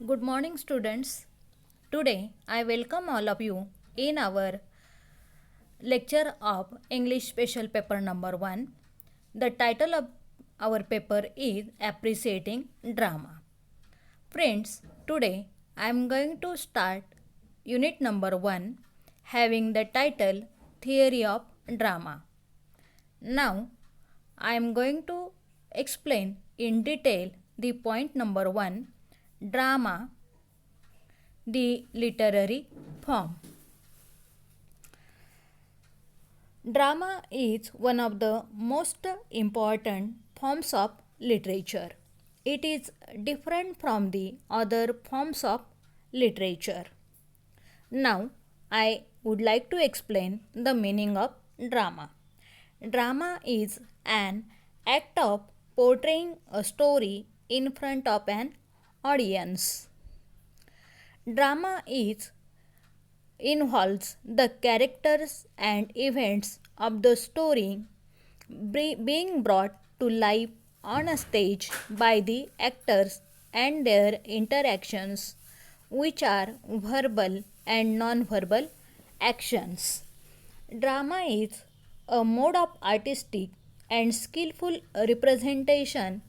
Good morning, students. Today, I welcome all of you in our lecture of English Special Paper number 1. The title of our paper is Appreciating Drama. Friends, today I am going to start unit number 1 having the title Theory of Drama. Now, I am going to explain in detail the point number 1, drama, the literary form. Drama is one of the most important forms of literature. It is different from the other forms of literature. Now, I would like to explain the meaning of drama. Drama is an act of portraying a story in front of an audience. Drama involves the characters and events of the story being brought to life on a stage by the actors and their interactions, which are verbal and non-verbal actions. Drama is a mode of artistic and skillful representation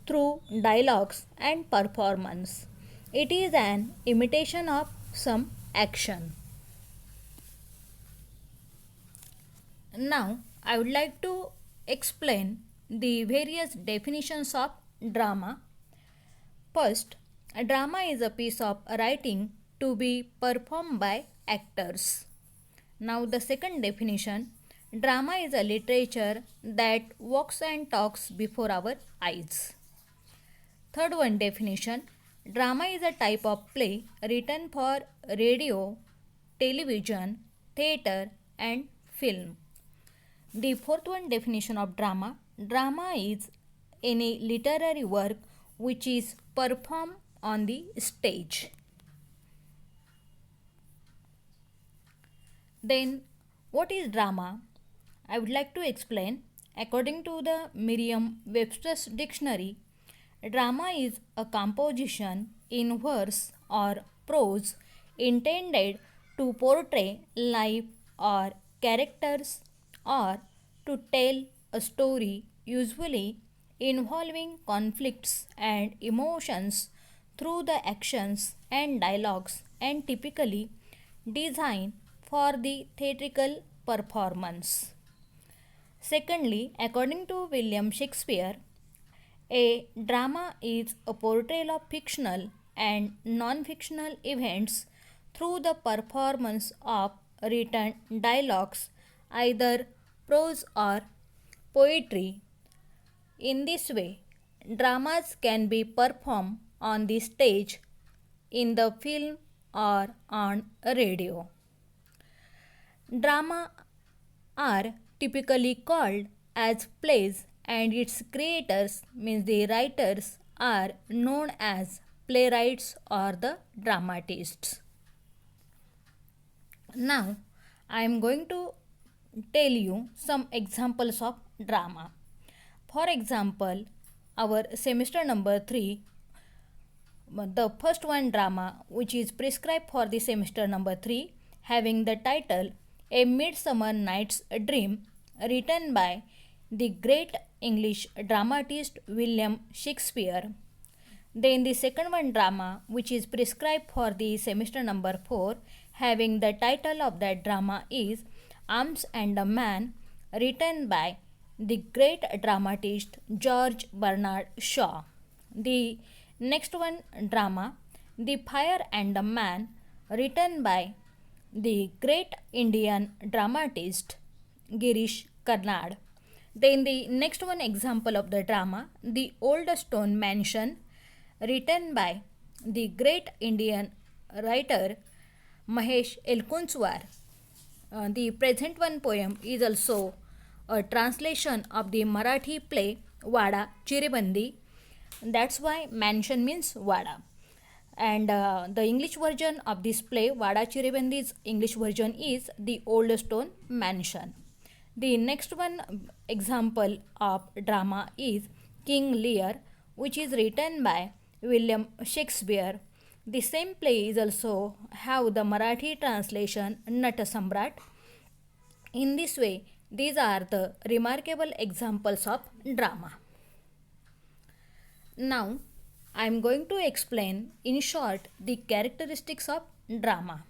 through dialogues and performance. It is an imitation of some action. Now, I would like to explain the various definitions of drama. First, a drama is a piece of writing to be performed by actors. Now, the second definition, drama is a literature that walks and talks before our eyes. Third one definition, drama is a type of play written for radio, television, theatre and film. The fourth one definition of drama, drama is any literary work which is performed on the stage. Then, what is drama? I would like to explain. According to the Merriam-Webster's dictionary, drama is a composition in verse or prose intended to portray life or characters or to tell a story, usually involving conflicts and emotions through the actions and dialogues, and typically designed for the theatrical performance. Secondly, according to William Shakespeare, a drama is a portrayal of fictional and non-fictional events through the performance of written dialogues, either prose or poetry. In this way, dramas can be performed on the stage, in the film or on radio. Drama are typically called as plays and its creators means the writers are known as playwrights or the dramatists. Now, I am going to tell you some examples of drama. For example, our semester number 3, the first one drama which is prescribed for the semester number 3 having the title A Midsummer Night's Dream, written by the great English dramatist William Shakespeare. Then the second one drama which is prescribed for the semester number 4 having the title of that drama is Arms and a Man, written by the great dramatist George Bernard Shaw. The next one drama The Fire and the Man, written by the great Indian dramatist Girish Karnad. Then the next one example of the drama The Old Stone Mansion, written by the great Indian writer Mahesh Elkunswar. The present one poem is also a translation of the Marathi play Vada Chiribandi. That's why mansion means Vada. And the English version of this play, Vada Chiribandi's English version is The Old Stone Mansion. The next one example of drama is King Lear, which is written by William Shakespeare. The same play is also have the Marathi translation Natasamrat. In this way, these are the remarkable examples of drama. Now, I am going to explain in short the characteristics of drama.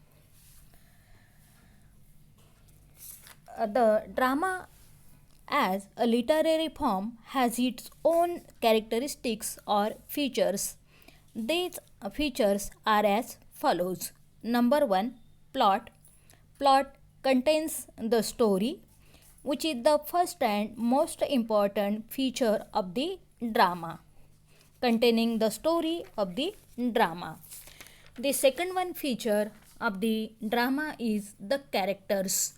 The drama as a literary form has its own characteristics or features. These features are as follows. Number 1, plot. Plot contains the story, which is the first and most important feature of the drama, containing the story of the drama. The second one feature of the drama is the characters.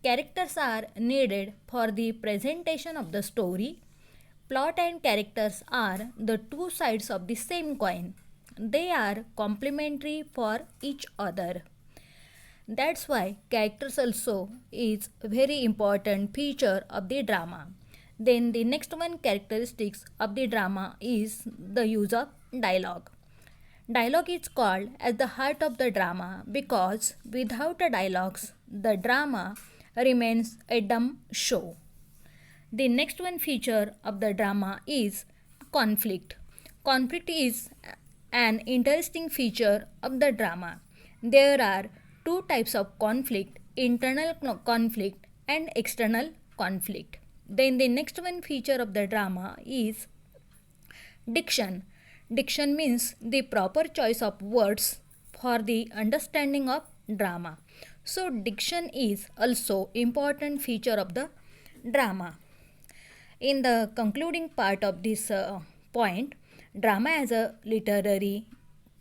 Characters are needed for the presentation of the story. Plot and characters are the two sides of the same coin. They are complementary for each other. That's why characters also is very important feature of the drama. Then the next one characteristics of the drama is the use of dialogue. Dialogue is called as the heart of the drama because without the dialogues, the drama remains a dumb show. The next one feature of the drama is conflict. Conflict is an interesting feature of the drama. There are two types of conflict, internal conflict and external conflict. Then the next one feature of the drama is diction. Diction means the proper choice of words for the understanding of drama. So diction is also important feature of the drama. In the concluding part of this point, drama as a literary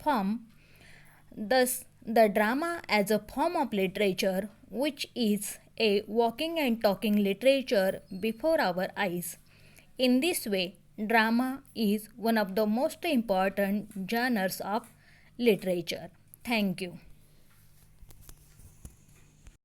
form, thus the drama as a form of literature which is a walking and talking literature before our eyes. In this way, drama is one of the most important genres of literature. Thank you.